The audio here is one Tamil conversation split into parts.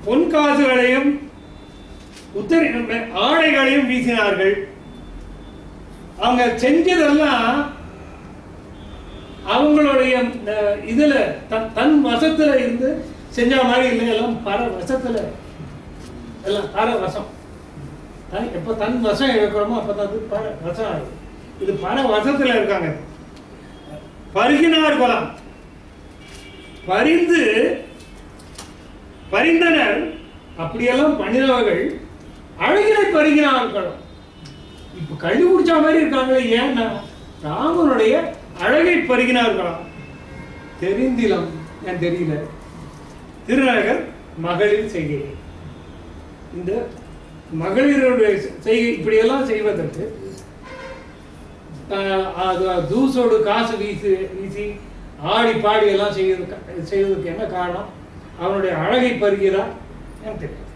பொன்காசுகளையும் ஆடைகளையும் வீசினார்கள். அவங்க செஞ்சதெல்லாம் அவங்களுடைய இதுல தன் வசத்துல இருந்து செஞ்ச மாதிரி இல்லை, எல்லாம் பர வசத்துல, எல்லாம் பர வசம். எப்ப தன் வசம் இருக்கிறோமோ அப்பதான் அது பர வசம் ஆகுது. இது பர வசத்துல இருக்காங்க. பருகினார் குலம், பரிந்தனர், அப்படியெல்லாம் பண்ணினவர்கள் அழகினை பருகினார்கள். இப்ப கள்ளு குடிச்ச மாதிரி இருக்காங்களே, ஏன்னா ராமனுடைய அழகை பருகினார்களாம். தெரிந்திலம் ஏன் தெரியல. திருநகர் மகளிர் செய்கை. இந்த மகளிருடைய செய்கை இப்படியெல்லாம் செய்வதற்கு தூசோடு காசு வீசி ஆடி பாடி எல்லாம் செய்வதற்கு என்ன காரணம்? அவனுடைய அழகை பருகிறார் ஏன் தெரியும்.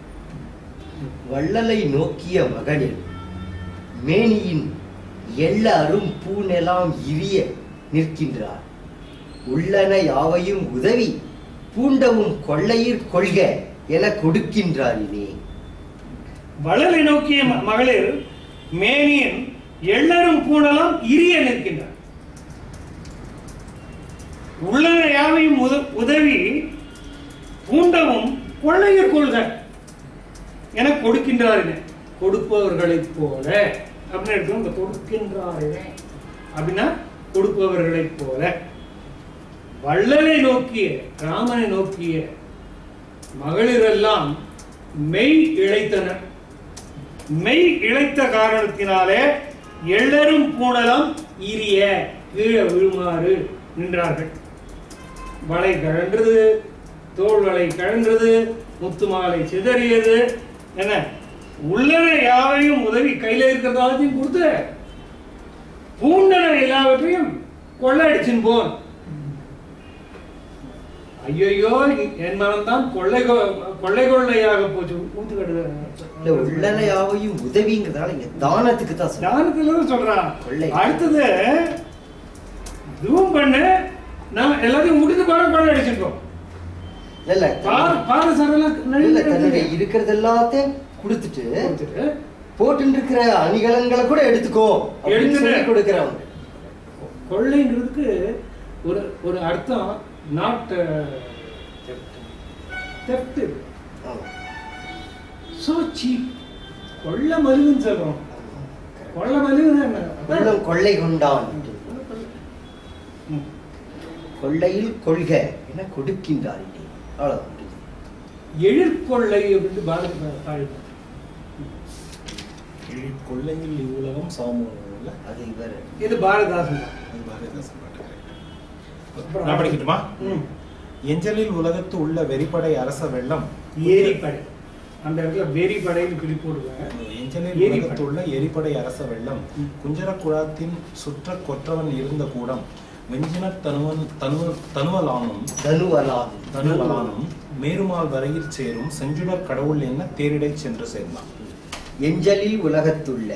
வள்ளலை நோக்கிய மகளிர் மேனியின் எல்லாரும் பூனெல்லாம் இரிய நிற்கின்றார். உள்ளன யாவையும் உதவி பூண்டவும் கொள்ளையிற் கொள்க என கொடுக்கின்றாரினே. வள்ளலை நோக்கிய மகளிர் மேனியின் எல்லாரும் பூணெல்லாம் இரிய நிற்கின்றார். உள்ளன யாவையும் உதவி பூண்டவும் கொள்ளையிற் கொள்க என கொடுக்கின்றாரினே. கொடுப்பவர்களைப் போல அப்படின்னு எடுத்து இந்த கொடுக்கின்றாரினே அப்படின்னா கொடுப்பவர்களைப் போல. வள்ளலை நோக்கிய ராமனை நோக்கிய மகளிரெல்லாம் மெய் இழைத்தனர். மெய் இழைத்த காரணத்தினாலே எல்லரும் பூணலாம் இரிய கீழே விழுமாறு நின்றார்கள். வளை கழன்றது, தோல் வளை கழன்றது, முத்து மாலை சிதறியது. என்ன உள்ளன யாவையும் உதவி கையில இருக்கிறதாத்தையும் கொடுத்து பூண்டன எல்லாவற்றையும் கொள்ளையடிச்சின் போன். ஐயோ என் மனம்தான் கொள்ளையாக போச்சு. உள்ளன யாவையும் உதவிங்கிறதால இங்க தானத்துக்கு தான், தானத்துல சொல்றான். அடுத்தது ஜூம் பண்ணு, நான் எல்லாத்தையும் முடிந்து கொள்ளையடிச்சிருக்கோம். இருக்கிறது எல்லாத்தையும் கொடுத்துட்டு போட்டு இருக்கிற அணிகலன்களை கூட எடுத்துக்கோ கொடுக்கிறவங்க. கொள்ளைங்கிறதுக்கு ஒரு அர்த்தம் நாட் theft. So cheap. கொள்ள மலிவுன்னு சொல்றோம். கொள்ள மலிவுன்னா என்ன? கொள்ளை கொண்டான், கொள்ளையில் கொள்க என கொடுக்கின்றார். அவ்வளவுதான். எழிற்கொள்ளை அப்படின்னு பாடி கொள்ளையில் இவ்வுலகம் சாமூல அது இவர் இது பாரதிதாசன். நான் படிக்கட்டுமா? எஞ்சலில் உலகத்து உள்ள வெறிப்படை அரச வெள்ளம் ஏரிப்படை. அந்த இடத்துல வெறிப்படைன்னு பிடி போடுவாங்க. எஞ்சலில் உலகத்து உள்ள எரிப்படை அரச வெள்ளம் குஞ்சர குழாத்தின் சுற்ற கொற்றவன் இருந்த கூடம் வெஞ்சின தனுவலானும் மேருமால் வரையில் சேரும் செஞ்சுடர் கடவுள் என்ன தேரிடை சென்று சேர்ந்தான். எஞ்சலில் உலகத்துள்ள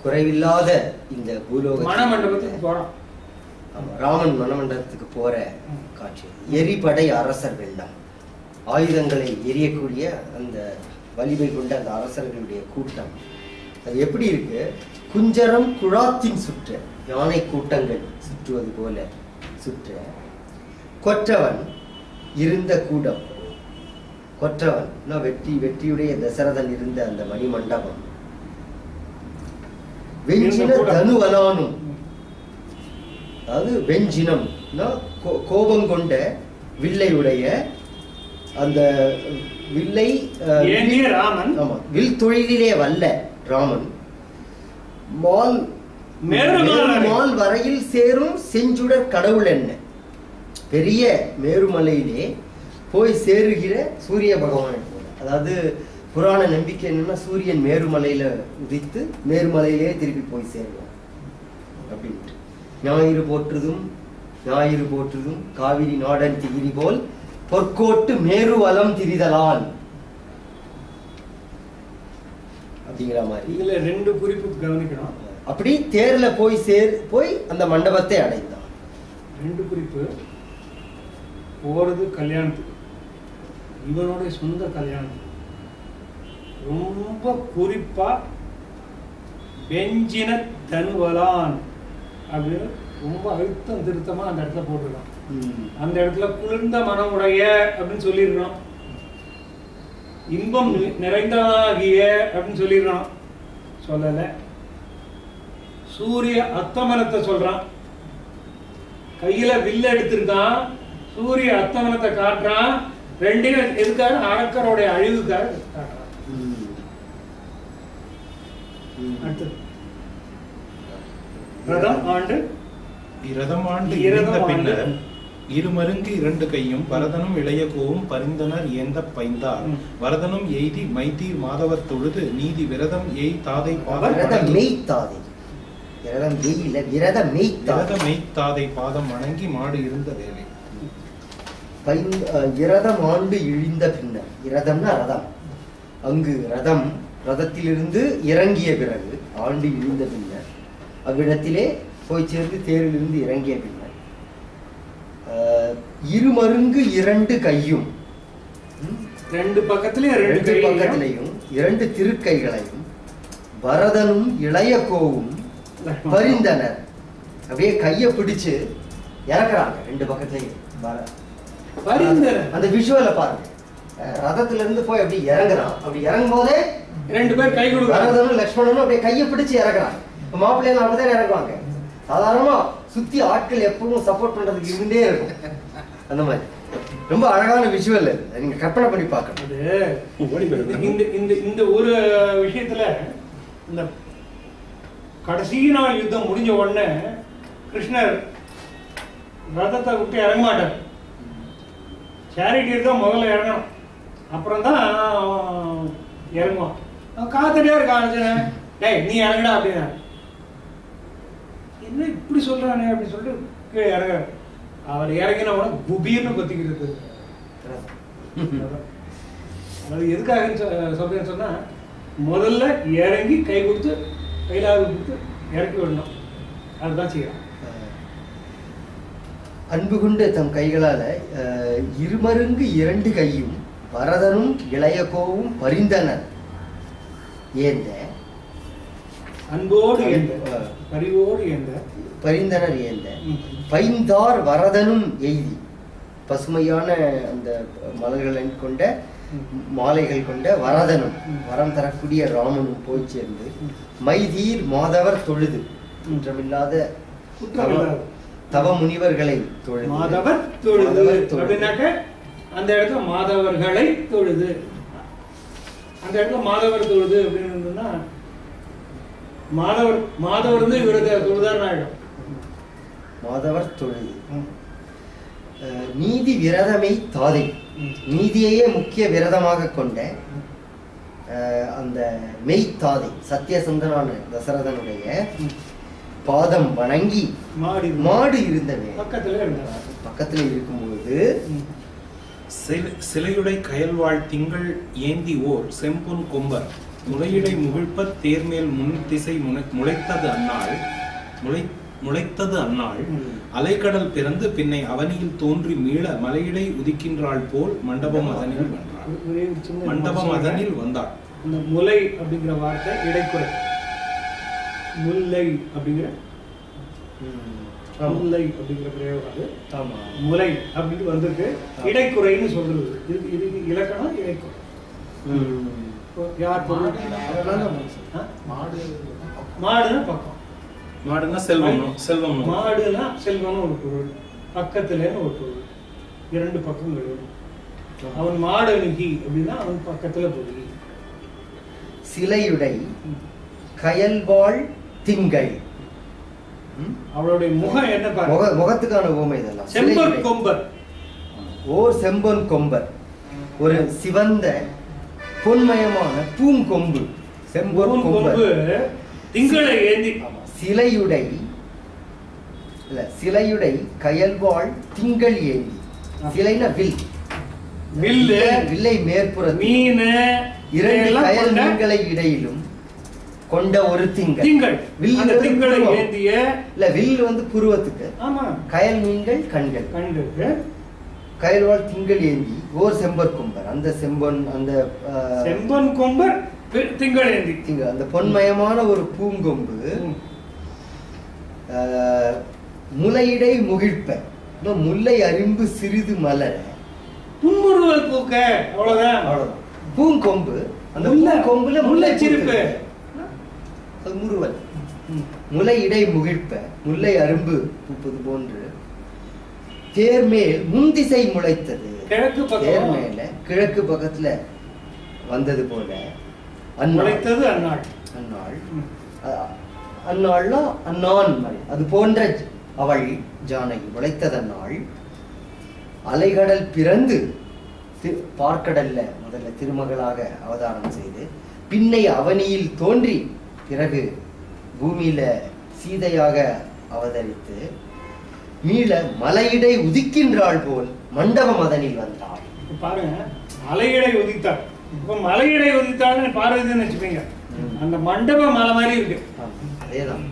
குறைவில்லாத இந்த பூலோக மணமண்டபத்துக்கு போறோம். ராமன் மணமண்டபத்துக்கு போற காட்சி. எரிபடை அரசர் வெள்ளம், ஆயுதங்களை எரியக்கூடிய அந்த வலிமை கொண்ட அந்த அரசர்களுடைய கூட்டம். அது எப்படி இருக்கு? குஞ்சரம் குழாத்தின் சுற்ற, யானை கூட்டங்கள் சுற்றுவது போல சுற்ற. கொற்றவன் இருந்த கூடம், கொற்றவன் வெற்றியுடைய தசரதன் இருந்த அந்த மணிமண்டபம். வெஞ்சின தனுவலானும், அதாவது வெஞ்சினம் கோபம் கொண்ட வில்லையுடைய அந்த வில்லை ராமன், ஆமா, வில் தொழிலே வல்ல ராமன் மால் வரையில் சேரும் செஞ்சுடர் கடவுள் என்ன. பெரிய மேருமலையிலே போய் சேருகிற சூரிய பகவான். அதாவது புராண நம்பிக்கை என்னன்னா, சூரியன் மேருமலையில உதித்து மேருமலையிலே திருப்பி போய் சேருவான் அப்படின்ட்டு. ஞாயிறு போற்றுதும் காவிரி நாடன் திகிரி போல் பொற்கோட்டு மேரு வலம் திரிதலான் அப்படிங்கிற மாதிரி. இதுல ரெண்டு குறிப்பு கவனிக்கணும். அப்படி தேர்ல போய் அந்த மண்டபத்தை அடைந்தான். ரெண்டு குறிப்பு. போறது கல்யாணத்துக்கு, இவனுடைய சொந்த கல்யாணத்துக்கு. ரொம்ப குறிப்பா வெஞ்சின தனுவலான் அப்படின்னு ரொம்ப அழுத்தம் திருத்தமா அந்த இடத்துல போட்டிருக்கான். அந்த இடத்துல குளிர்ந்த மனமுடைய அப்படின்னு சொல்லியிருக்கணும். இன்பம் நிறைந்ததாகிய அப்படின்னு சொல்லியிருக்கணும். சொல்லல. சூரிய அத்தமனத்தை சொல்றான். கையில வில்ல எடுத்திருக்கான். சூரிய அத்தமனத்தை காட்டுறான். ரெண்டையும் எதுக்காக? அரக்கருடைய அழிவுக்காக காட்டுறான். அடுத்தது ரதம் ஆண்டு இரதம் ஆண்டு இறந்த பின்னர் இருமருங்கு இரண்டு கையும் வரதனும் இளையகோவும் பரிந்தனர் ஏந்த பைந்தார் வரதனும் எய்தி மைத்தீர் மாதவர் தொழுது நீதி விரதம் எய் தாதை மெய்த்தாதை பாதம் வணங்கி மாடு இருந்த வேலை. இரதம் ஆண்டு இழிந்த பின்னர், இரதம்னா ரதம், அங்கு ரதம் ரதத்திலிருந்து இறங்கிய பிறகு ஆண்டு இழிந்த பின்னர் அவ்விடத்திலே போய் சேர்ந்து தேரிலிருந்து இறங்கிய பின்னர் இருமருங்கு இரண்டு கையும், ரெண்டு பக்கத்திலையும் இரண்டு திருக்கைகளையும் பரதனும் இளையகோவும் பரிந்தனர். அப்படியே கைய பிடிச்சு இறக்குறாங்க ரெண்டு பக்கத்துலயும். அந்த விஷுவல பாருங்க. ரதத்துல இருந்து போய் அப்படி இறங்குறான். அப்படி இறங்கும் போதே ரெண்டு பேர் கை கொடுக்குறாங்க. பரதனும் லட்சுமணனும் அப்படியே கைய பிடிச்சு இறக்குறாங்க. மாப்பிள்ளைங்க அப்படிதான் இறங்குவாங்க. சாதாரணமா சுத்தி ஆட்கள் எப்பவும் சப்போர்ட் பண்றதுக்கு இருந்தே இருக்கும். அந்த மாதிரி ரொம்ப அழகான விஷுவல். நீங்க கற்பனை பண்ணி பார்க்கணும். இந்த ஒரு விஷயத்துல இந்த கடைசி நாள் யுத்தம் முடிஞ்ச உடனே கிருஷ்ணர் ரதத்தை விட்டு இறங்க மாட்டார். சேரிட்டியர் தான் முதல்ல இறங்கணும். அப்புறம் தான் இறங்குவான். காத்துட்டே இருக்கான். டேய் நீ இறங்கடா அப்படின்னா, என்ன இப்படி சொல்றானே அப்படின்னு சொல்லிட்டு கீழே இறங்க. அவர் இறங்கின உடனே குபீர்னு கொத்திக்கிறது. அது எதுக்காக சொல்றேன்னு சொன்னா, முதல்ல இறங்கி கை கொடுத்து கையிலாக கொடுத்து இறக்கி விடணும். அதுதான் செய்யலாம். அன்பு கொண்டு தம் கைகளால இருமருங்கு இரண்டு கையும் பரதனும் இளையகோவும் பரிந்தனர் ஏந்த, அன்போடு ஏந்த, பரிவோடு ஏந்த, பரிந்தனர் ஏந்த பைந்தார் வரதனும் எய்தி, பசுமையான அந்த மலர்களை கொண்ட மாலைகள் கொண்ட வரதனும், வரம் தரக்கூடிய ராமனும் போய் சேர்ந்து மைதீர் மாதவர் தொழுது, குற்றமில்லாத தவ முனிவர்களை தொழுது. மாதவர் தொழுது அப்படின்னாக்க அந்த இடத்துல மாதவர்களை தொழுது. அந்த இடத்துல மாதவர் தொழுது அப்படின்னு மாதவர் வந்து இவரது தொழுதான் ஆயிடும். மாதவர் தொழுது. நீதி விரதமை தாதை, நீதியையே முக்கிய விரதமாக கொண்ட அந்த மெய்த்தாதை சத்தியசந்தனான தசரதனுடைய பாதம் வணங்கி மாடு இருந்தவே பக்கத்துல இருக்கும்போது சிலையுடை கயல்வாழ் திங்கள் ஏந்தி ஓர் செம்பொன் கொம்பர் முளையிடை முகிழ்ப்ப தேர்மேல் முன் திசை முளைத்தது அந்நாள் அலைக்கடல் பிறந்து பின்னை அவனியில் தோன்றி மீள மலையிடை உதிக்கின்றாள் போல் மண்டபம் அதனில் வந்தாள். இந்த முலை அப்படிங்கிற வார்த்தை இடைக்குறை. முல்லை அப்படிங்கிற பிரயோகம். முலை அப்படின்னு வந்திருக்கு. இடைக்குறைன்னு சொல்றது. இது இலக்கணம் இடைக்குறை. யார் மாடுனா பக்கம், மாடுனா செல்வம், மாடுனா செல்வம்னு ஒரு பொருள், பக்கத்துலன்னு ஒரு பொருள். இரண்டு பக்கம் எழுதும். அவன் மாடு அணுகி அப்படின்னா அவன் பக்கத்துல போய். சிலையுடை கயல்வாழ் திங்கள், அவளுடைய முகம் என்ன பாருங்க. முகத்துக்கான உவமை இதெல்லாம். செம்பொன் கொம்பர், ஓர் செம்பொன் கொம்பர், ஒரு சிவந்த பொன்மயமான பூங்கொம்பு. செம்பொன் கொம்பு திங்களை ஏந்தி. சிலையுடை இல்ல, சிலையுடை கயல்வாழ் திங்கள் ஏந்தி. சிலைனா வில், வில்லை மேற்புற மீன் இரண்டு கயல் மீன்களை இடையிலும் கொண்ட ஒரு திங்கள். அந்த திங்களை ஏந்திய இல்ல, வில் வந்து புருவத்துக்கு, ஆமா, கயல் மீன்கள் கண்கள். கயல்வாள் திங்கள் ஏந்தி ஓர் செம்பர் கொம்பர். அந்த செம்பொன் அந்த செம்பன் கொம்பர் திங்கள் ஏந்தி திங்கள் அந்த பொன்மயமான ஒரு பூங்கொம்பு முளையிடை முகிழ்ப்ப முல்லை அரும்பு சிறிது மலர புன்முறுவல் பூக்க. அவ்வளவுதான். அவ்வளவுதான். பூங்கொம்பு அந்த கொம்புல முல்லை சிரிப்பு அது முறுவல். முலை இடை முகிழ்ப்ப முல்லை அரும்பு பூப்பது போன்று தேர்மேல் முன்திசை முளைத்தது. தேர் மேல கிழக்கு பக்கத்துல வந்தது போல முளைத்தது அந்நாள். அந்நாள் அந்நாள்னா அந்நான் மாதிரி அது போன்ற அவள் ஜானகி முளைத்தது அந்நாள். அலைகடல் பிறந்து பார்க்கடல்ல முதல்ல திருமகளாக அவதாரம் செய்து பின்னை அவனியில் தோன்றி பிறகு பூமியில சீதையாக அவதரித்து மீள மலையிடை உதிக்கின்றாள் போல் மண்டப மதனில் வந்தாள். பாருங்க, மலையிடை உதித்தாள். இப்ப மலையிடை உதித்தாள்னு பார்வதின்னு வச்சுப்பீங்க. அந்த மண்டப மலை மாதிரி இருக்கு. அதேதான்.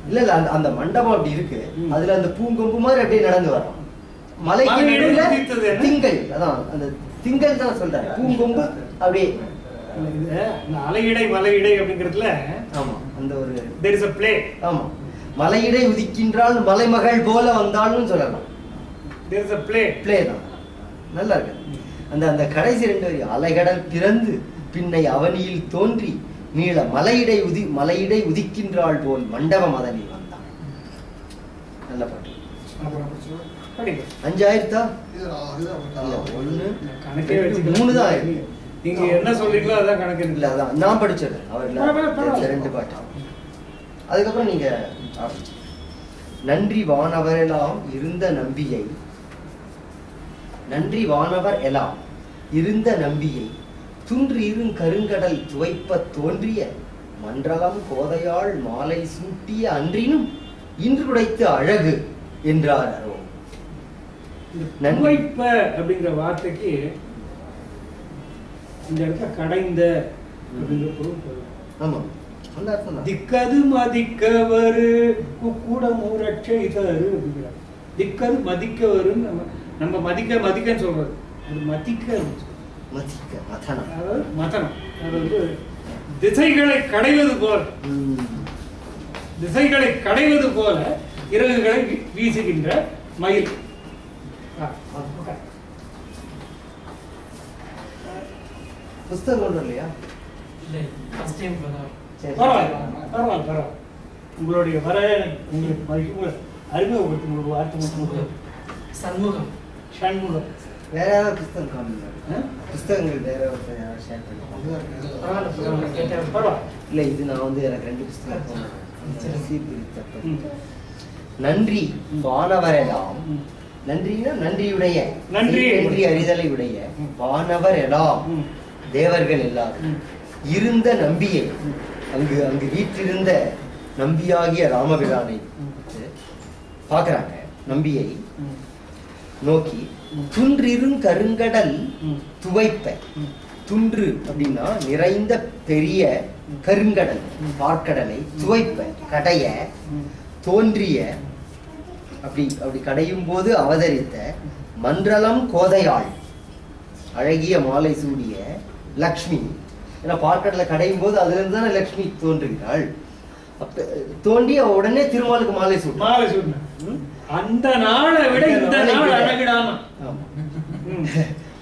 இல்ல இல்ல அந்த மண்டபம் அப்படி இருக்கு. அதுல அந்த பூங்கொம்பு மாதிரி அப்படியே நடந்து வரோம். மலைக்கு நடுவுல திங்கள். அதான் அந்த திங்கள் தான் சொல்றாரு. பூங்கொம்பு அப்படியே அலையிடை மலையிடை அப்படிங்கிறதுல ஆமா அந்த ஒரு there is a play. ஆமா மலையிடை உதிக்கின்றாள் மலைமகள் போல வந்தாள்னு சொல்லலாம். there is a play தான் நல்லா இருக்கு. அந்த அந்த கடைசி ரெண்டு வரி அலைகடல் பிறந்து பின்னை அவனியில் தோன்றி மீள மலையிடை உதிக்கின்றாள் போல் மண்டப மதனில் வந்தான். நல்ல பாட்டு. 5000 3 தான் இருக்கு. நீங்க என்ன சொல்றீங்களோ அதான் கணக்கு. இல்ல அதான் நான் படிச்சது அவர் ரெண்டு பாட்டு. அதுக்கப்புறம் நீங்க நன்றி வானவரெல்லாம் இருந்த நம்பியை நன்றி வானவர் எல்லாம் இருந்த நம்பியை துன்று இருங் கருங்கடல் துவைப்ப தோன்றிய மன்றலம் கோதையாள் மாலை சூட்டிய அன்றினும் இன்று உடைத்து அழகு என்றார் அரோ. நன்மைப்ப அப்படிங்கிற வார்த்தைக்கு இந்த இடத்துல கடைந்த அப்படிங்கிற பொருள். ஆமா அந்த அர்த்தம் தான். திக்கது மதிக்கவரு கூடமுரட்சை தரு அப்படிங்கிற திக்கது மதிக்கவருன்னு நம்ம மதிக்கன்னு சொல்றது. அது மதிக்க மதனம். அதாவது மதனம். அது வந்து திசைகளை கடைவது போல இறகுகளை வீசுகின்ற மயில். புஸ்தகம் கொண்டு இல்லையா? பரவாயில்ல. உங்களுடைய வர உங்களுக்கு அறிமுகப்படுத்தி உங்களுக்கு வார்த்தை மட்டும் சண்முகம் வேற யாராவது புஸ்தகம் காமிங்க. புஸ்தகங்கள் வேற ஒருத்தர் யாராவது ஷேர் பண்ணுவாங்க. இல்லை இது நான் வந்து எனக்கு 2 புஸ்தகம் நன்றி வானவரெல்லாம். நன்றினா நன்றியுடைய நன்றி அறிதலை உடைய வானவர் எல்லாம் தேவர்கள் எல்லாரும் இருந்த நம்பியை அங்கு வீற்றிருந்த நம்பியாகிய ராமபிரானை பார்க்கறாங்க. நம்பியை நோக்கி துன்றிருங் கருங்கடல் துவைப்ப. துன்று அப்படின்னா நிறைந்த பெரிய கருங்கடல் பார்க்கடலை துவைப்ப கடைய தோன்றிய அப்படி கடையும் போது அவதரித்த மன்றலம் கோதையாள் அழகிய மாலை சூடிய லக்ஷ்மி. ஏன்னா பார்க்கடலை கடையும் போது அதுல இருந்து தானே லக்ஷ்மி தோன்றுகிறாள். தோண்டி உடனே திருமாலுக்கு மாலை சூடு. அந்த நாளை விட இந்த நாள் அழகிடாம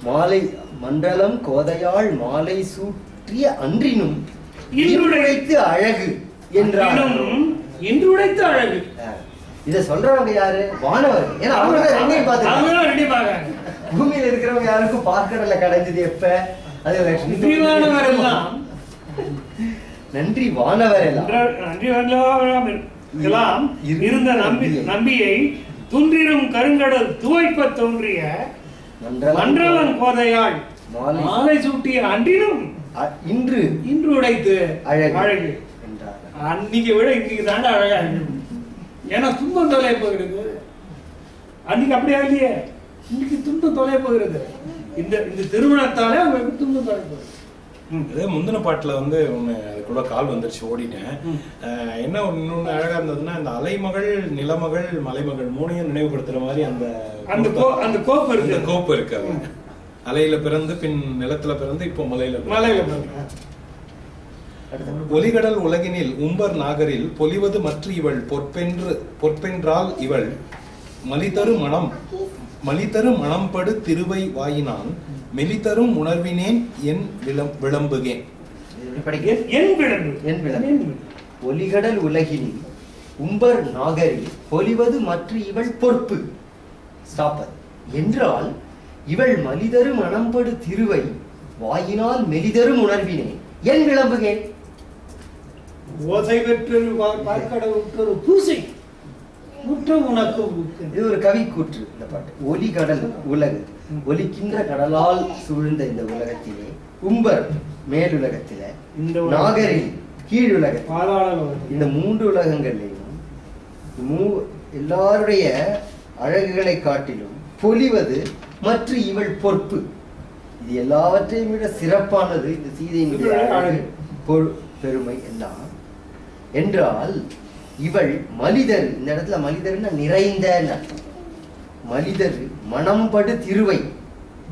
மாலை மண்டலம் கோதையாள் மாலை சூற்றிய அன்றினும் இன்றுடைத்து அழகு என்றாலும் இன்றுடைத்து அழகு. இத சொல்றவங்க யாரு? வானவர். ஏன்னா அவங்க ரெண்டையும் பார்த்து பூமியில இருக்கிறவங்க யாருக்கும் பார்க்கடலை கடைஞ்சது எப்ப? அது லட்சுமி. நன்றி வானவர் எல்லாம் இருந்த நம்பியை துன்றிரும் கருங்கடல் துவைப்ப தோன்றிய மன்றலன் கோதையாள் மாலை சூட்டிய அன்றினும் இன்று உடைத்து அழகு என்றார். அன்னைக்கு விட இன்னைக்கு தாண்டா அழகா இருக்கு. ஏன்னா துன்பம் தொலைய போகிறது. அன்னைக்கு அப்படியே இல்லையே, இன்னைக்கு துன்பம் தொலைய போகிறது. இந்த திருமணத்தாலே அவங்களுக்கு துன்பம் தொலைய போகுது. அதே முந்தின பாட்டுல வந்து ஒண்ணு அதுக்குள்ள கால் வந்துருச்சு, ஓடிட்டேன். என்ன இன்னொன்னு அழகா இருந்ததுன்னா, இந்த அலைமகள், நிலமகள், மலைமகள் மூணையும் நினைவுபடுத்துற மாதிரி அந்த கோப்பு இருக்கு. அலையில பிறந்து பின் நிலத்துல பிறந்து இப்போ மலையில ஒலிகடல் உலகினில் உம்பர் நாகரில் பொலிவது மற்ற இவள் பொற்பென்றால் இவள் மலிதரு மணம்படு திருவை வாயினான் மெலிதரும் உணர்வினேன் என் விளம்புகேன். ஒலிகடல் உலகினில் உம்பர் நாகரில் பொலிவது மற்ற இவள் பொற்பு ஸ்டாப்பர் என்றால் இவள் மலிதரு மணம்படு திருவை வாயினால் மெலிதரும் உணர்வினேன் என் விளம்புகேன். ஓசை பெற்றொரு பார்க்கடவுற்றொரு பூசை உனக்கு. இது ஒரு கவி கூற்று இந்த பாட்டு. ஒலிகடல் உலகு, ஒலிக்கின்ற கடலால் சூழ்ந்த இந்த உலகத்திலே, உம்பர் மேலுலகத்தில, நாகரில் கீழுலகத்தில், இந்த 3 உலகங்கள்லையும் எல்லாருடைய அழகுகளை காட்டிலும் பொலிவது மற்ற இவள் பொற்பு. இது எல்லாவற்றையும் விட சிறப்பானது இந்த சீதையினுடைய அழகு, பெருமை எல்லாம். என்றால் இவள் மலிதரு, இந்த இடத்துல மலிதருன்னா நிறைந்த அர்த்தம். மலிதரு மணம்படு திருவை,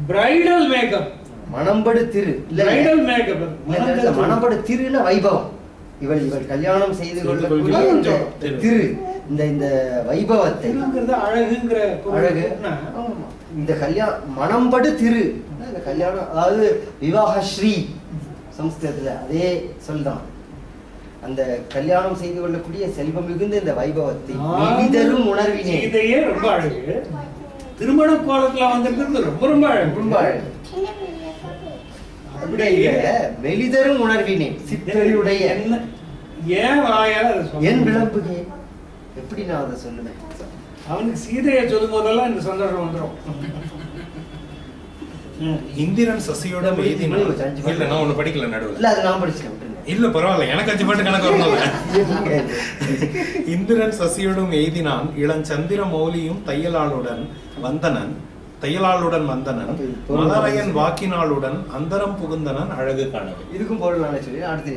பிரைடல் மேக்கப், மணம்படு திரு, பிரைடல் மேக்கப். மணம்படு திருன்னா வைபவம். இவள் கல்யாணம் செய்து கொள்ளக்கூடிய திரு, இந்த வைபவத்தை, அழகுங்கிற அழகு, இந்த மணம்படு திரு, இந்த கல்யாணம், அதாவது விவாக ஸ்ரீ சம்ஸ்கிருதத்துல அதே சொல்தான். அந்த கல்யாணம் செய்து கொள்ளக்கூடிய செல்வம் மிகுந்த இந்த வைபவத்தை மெலிதரும் உணர்வினே. இதையே ரொம்ப அழகு. திருமண கோலத்துல வந்திருக்கிறது ரொம்ப ரொம்ப அழகு, ரொம்ப அழகு. அப்படியே மெலிதரும் உணர்வினே சித்தருடைய ஏன் வாயால என் விளம்புகே. எப்படி நான் அதை சொல்லுவேன்? அவனுக்கு சீதையை சொல்லும் போதெல்லாம் இந்த சந்தோஷம் வந்துடும். இந்திரன் சசியோட இல்ல நான் ஒண்ணு படிக்கல நடுவில். இல்ல அது நான் படிச்சேன். இல்ல பரவாயில்ல, எனக்கு 5 பாட்டு கணக்கு வரணும். இந்திரன் சசியோடும் எய்தினான் இளஞ்சந்திர மௌலியும் தையலாளுடன் வந்தனன் மலரையன் வாக்கினாளுடன் அந்தரம் புகுந்தனன் அழகு காணவே. இதுக்கும் பொருள் நான் சொல்லி அடுத்து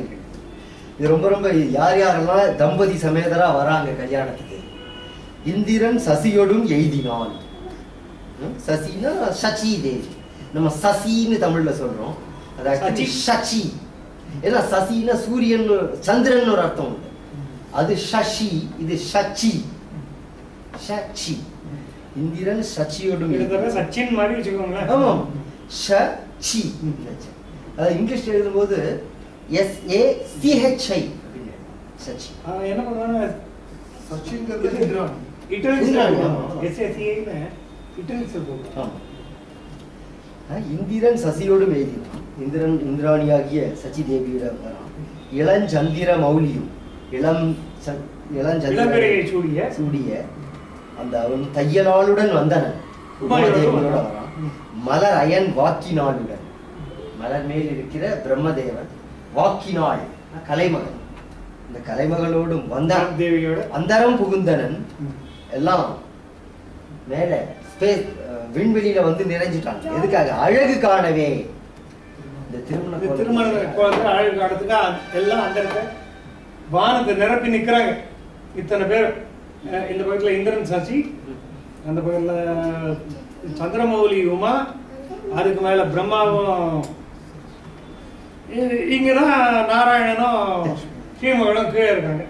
இது ரொம்ப ரொம்ப யாரெல்லாம் தம்பதி சமேதரா வராங்க கல்யாணத்துக்கு. இந்திரன் சசியோடும் எய்தினான். சசினா சச்சி தேவி, நம்ம சசின்னு தமிழ்ல சொல்றோம், அது சச்சி. ஏன்னா சசினா சூரியன் சந்திரன் ஒரு அர்த்தம் உண்டு, அது சசி, இது சச்சி. சச்சி இந்திரன் சச்சியோடும் சச்சின் மாதிரி வச்சுக்கோங்க. ஆமாம், சச்சி. அது இங்கிலீஷ் எழுதும்போது SACHI சச்சி. என்ன பண்ணுவாங்க சச்சின்ங்கிறது இந்திரன் சசியோடும் எய்தினான். இந்திராணியாகிய சச்சி தேவியிடம் வரான். இளஞ்சந்திர மௌலியும் சூடிய அந்த அவன் தையலாளுடன் வந்தனன் உமாதேவனோட வரான். மலர் அயன் வாக்கினாளுடன், மலர் மேல் இருக்கிற பிரம்மதேவன், வாக்கினாள் கலைமகள், இந்த கலைமகளோடும் வந்தான் தேவியோட அந்தரம் புகுந்தனன். எல்லாம் மேல விண்வெளியில வந்து நிறைஞ்சிட்டாங்க. எதுக்காக? அழகு காணவே. இந்த திருமண அழகு காணத்துக்கு எல்லாம் அந்த வானத்தை நிரப்பி நிக்கிறாங்க இத்தனை பேர். இந்த பக்கத்துல இந்திரன் சசி, அந்த பக்கத்துல சந்திரமௌலி உமா, அதுக்கு மேல பிரம்மாவும், இங்கதான் நாராயணனும் ஸ்ரீமகளும் கீழே இருக்காங்க.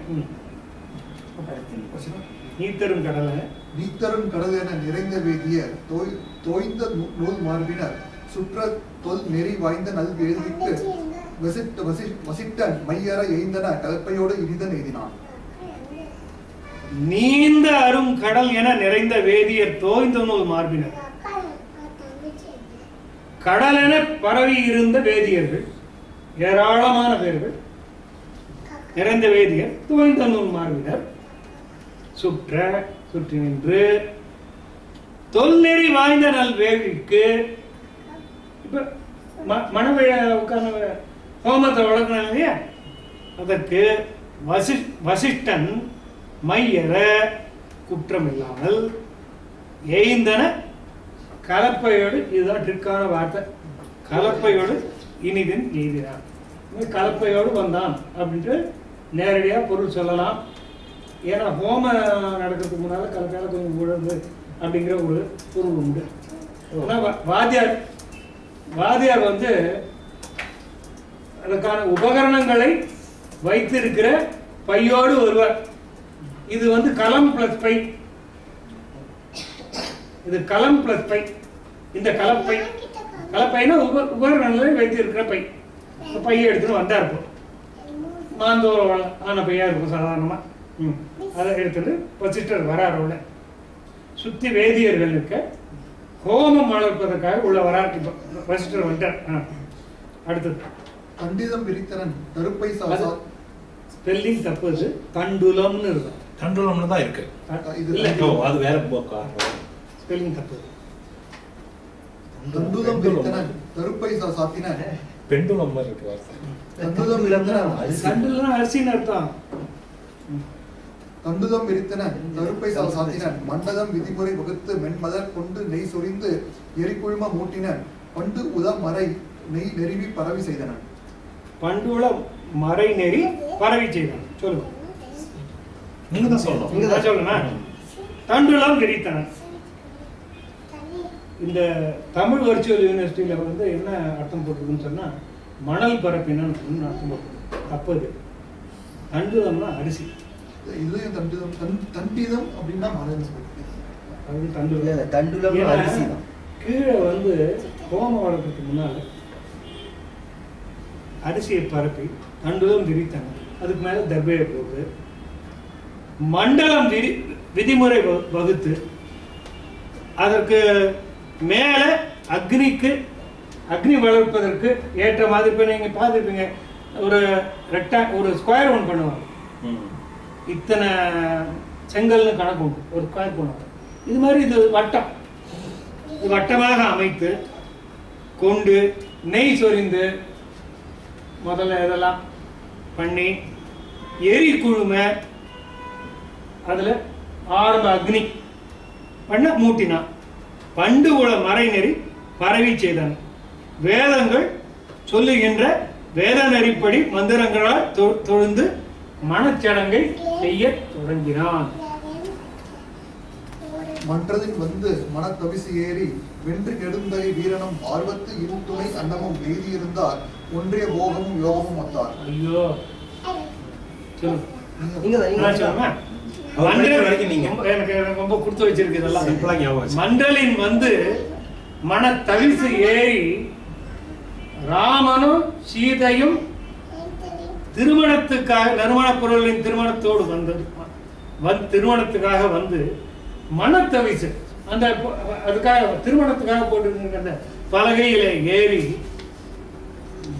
நீத்தரும் கடல் என நிறைந்த வேதிய தோய்ந்த நூல் மார்பினர் சுற்ற தொல் நெறி வாய்ந்த நல் வேதிக்கு வசிட்ட மையற எய்ந்தன கலப்பையோடு இனிதன் எய்தினான். நீந்த அரும் கடல் என நிறைந்த வேதியர் தோய்ந்த நூல் மார்பினர், கடல் என பரவி இருந்த வேதியர்கள் ஏராளமான பேர்கள், நிறைந்த வேதியர் தோய்ந்த நூல் மார்பினர் சுற்றி நின்று தொல்நெறி வாய்ந்த நல் வேள்விக்கு. இப்ப மணவிழா உட்கார்ந்து ஹோமத்தை வளர்க்கணும் இல்லையா, அதற்கு வசிஷ்டன் மையற குற்றம் இல்லாமல் எய்ந்தன கலப்பையோடு. இதுதான் ட்ரிக்கான வார்த்தை. கலப்பையோடு இனிதன் எய்தினான். கலப்பையோடு வந்தான் அப்படின்ட்டு நேரடியாக பொருள் சொல்லலாம். ஏன்னா ஹோம நடக்கிறதுக்கு முன்னால கலப்பையால் கொஞ்சம் உழவு அப்படிங்கிற ஒரு பொருள் உண்டு. ஆனால் வாத்தியார் வந்து அதுக்கான உபகரணங்களை வைத்திருக்கிற பையோடு வருவார். இது வந்து களம் பிளஸ் பை, இது களம் பிளஸ் பை. இந்த கலப்பைனா உபகரணங்களை வைத்திருக்கிற பை. பையை எடுத்துட்டு வந்தா இருக்கும், மாந்தோர ஆன பையா இருக்கும் சாதாரணமா. அதை எடுத்துட்டு வசிஷ்டர் வரார். உள்ள சுத்தி வேதியர்கள் இருக்க ஹோமம் வளர்ப்பதற்காக உள்ள வரார். இப்போ வசிஷ்டர் வந்துட்டார். அடுத்தது கண்டிதம் விரித்தனன் கருப்பை ஸ்பெல்லிங் தப்பு. தண்டுலம்னு இருக்கும். தண்டுலம்னு தான் இருக்கு. அது வேற போக்கா? ஸ்பெல்லிங் தப்பு. தண்டுலம் விரித்தனன் கருப்பை சாத்தினான். பெண்டுலம் மாதிரி இருக்கு வார்த்தை. தண்டுலம் விரித்தனன் தண்டுலம்னா அரிசின்னு அர்த்தம். தண்டுதம் விரித்தனன் கருப்பை சாத்தினான். மண்டலம் விதிமுறை வகுத்து மென்மதர் கொண்டு நெய் சொரிந்து எரிக்குழும மூட்டினான். பண்டு உதம் மறை நெய் நெருவி பரவி செய்தனன். பண்டுள மறை நெறி பரவி செய்தான். சொல்லுங்க, நீங்க தான் சொல்லணும். நீங்க தான் சொல்லணும். தண்டுளம் விரித்தனன். இந்த தமிழ் வர்ச்சுவல் யூனிவர்சிட்டியில வந்து என்ன அர்த்தம் போட்டிருக்குன்னு சொன்னா மணல் பரப்பினன் அர்த்தம் போட்டிருக்கு. தப்பது. தண்டுளம்னா அரிசி. இதுலயும் தண்டிதம் தண்டிதம் அப்படின்னா மணல். அது தண்டுளம். தண்டுளம் அரிசி தான். கீழே வந்து ஹோம வளர்க்கறதுக்கு முன்னால அரிசியை பரப்பி தண்டுலம் விரித்தாங்க. அதுக்கு மேல தர்பையை போட்டு மண்டலம் விதிமுறை வகுத்து அதற்கு மேல அக்னி வளர்ப்பதற்கு ஏற்ற மாதிரி. இப்ப நீங்க பார்த்துருப்பீங்க, ஒரு ஸ்கொயர் ஒன் பண்ணுவாங்க. இத்தனை செங்கல்னு கணக்கு உண்டு, ஒரு ஸ்கொயர் பண்ணுவாங்க. இது மாதிரி இது வட்டம், இது வட்டமாக அமைத்து கொண்டு நெய் சொரிந்து முதல்ல இதெல்லாம் பண்ணி எரி குழுமை அதுல ஆரம்ப அக்னி பண்ண மூட்டினான். பண்டு உள்ள மறை நெறி பரவி செய்தான். வேதங்கள் சொல்லுகின்ற வேத நெறிப்படி மந்திரங்களால் தொழுந்து மனச்சடங்கை செய்ய தொடங்கினான். மன்றதில் வந்து மனத்தவிசு ஏறி வென்று கெடுந்தகை வீரனும் ஆர்வத்து இருந்துணை அன்னமும் எய்தி இருந்தார். ஒன்றிய போகமும் யோகமும் வந்தார். ஐயோ எனக்கு ரொம்ப கொடுத்து வச்சிருக்கு இதெல்லாம். மண்டலின் வந்து மனத்தவிசு ஏறி ராமனும் சீதையும் திருமணத்துக்காக நறுமண பொருளின் திருமணத்தோடு திருமணத்துக்காக வந்து மனத்தவிசு அந்த அதுக்காக திருமணத்துக்காக போட்டு அந்த பலகையில ஏறி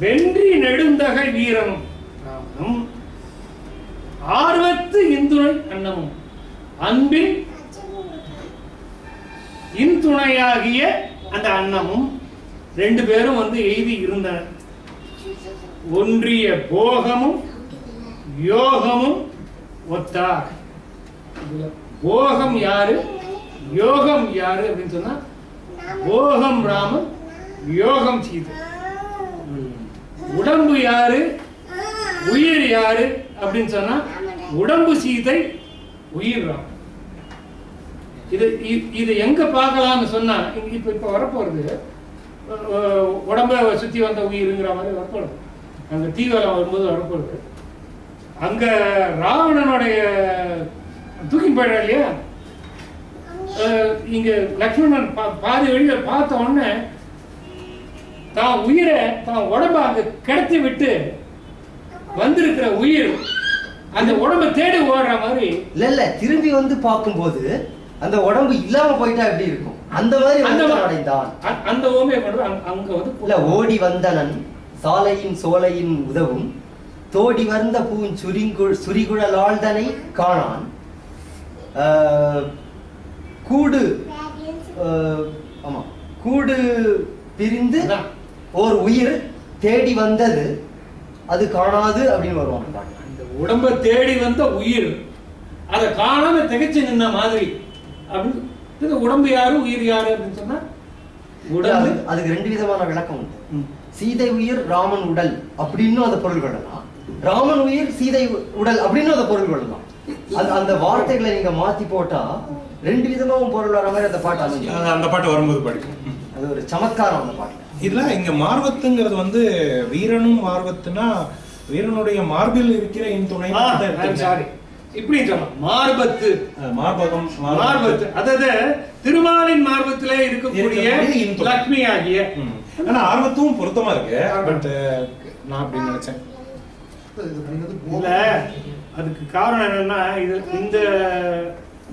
வென்றி நெடுந்தகை வீரனும் ராமனும் ஆர்வத்து இந்துணை அன்னமும் அன்பின் இன்துணையாகிய அந்த அன்னமும் ரெண்டு பேரும் வந்து எய்தி இருந்தனர். ஒன்றிய போகமும் யோகமும் ஒத்தார். போகம் யாரு யோகம் யாரு அப்படின்னு சொன்னா போகம் ராமன், யோகம் சீதை. உடம்பு யாரு உயிர் யாரு அப்படின்னு சொன்னா உடம்பு சீதை, உயிர் ராமன். இது எங்க பார்க்கலாம்னு சொன்னா இப்ப வரப்போறது உடம்ப சுத்தி வந்த உயிருங்கிற மாதிரி வரப்போறது. அங்க தீவிரம் வரும்போது வரப்போறது. அங்க ராவணனுடைய தூக்கி போயிடா இல்லையா, இங்க லக்ஷ்மணன் பாதி வழியில பார்த்த உடனே தான் உயிரை தான் உடம்ப அங்க கிடத்தி விட்டு வந்திருக்கிற உயிர் அந்த உடம்ப தேடி ஓடுற மாதிரி இல்ல திரும்பி வந்து பார்க்கும்போது அந்த உடம்பு இல்லாம போயிட்டா எப்படி இருக்கும் அந்த மாதிரி அந்த ஓமையை பண்ற அங்க வந்து இல்ல ஓடி வந்தனன் சாலையின் சோலையின் உதவும் தோடி வந்த பூன் சுரிகுழலாள்தனை காணான் கூடு ஆமா கூடு பிரிந்து ஒரு உயிர் தேடி வந்தது அது காணாது அப்படின்னு வருவாங்க. அந்த உடம்ப தேடி வந்த உயிர் அதை காணாம திகைச்சு நின்ன மாதிரி அப்படின்னு. உடம்பு யாரு உயிர் யாரு அப்படின்னு சொன்னா உடம்பு. அதுக்கு ரெண்டு விதமான விளக்கம் உண்டு. சீதை உயிர் ராமன் உடல் அப்படின்னு அந்த பொருள் கொள்ளலாம், ராமன் உயிர் சீதை உடல் அப்படின்னு அந்த பொருள் கொள்ளலாம். அந்த வார்த்தைகளை நீங்க மாத்தி போட்டா ரெண்டு விதமாவும் பொருள் வர மாதிரி அந்த பாட்டு அமைஞ்சு அந்த பாட்டு வரும்போது படிக்கும். அது ஒரு சமத்காரம் அந்த பாட்டுல. இதுல இங்க மார்பத்துங்கிறது வந்து வீரனும் மார்பத்துனா வீரனுடைய மார்பில் இருக்கிற என் துணை. சாரி, இப்படி சொல்லலாம், மார்பத்து, மார்பகம், மார்பத்து, அதாவது திருமாலின் மார்பத்திலே இருக்கக்கூடிய லக்ஷ்மி ஆகிய. ஆனா ஆர்வத்தும் பொருத்தமா இருக்கு, பட் நான் அப்படி நினைச்சேன். இல்ல, அதுக்கு காரணம் என்னன்னா இது இந்த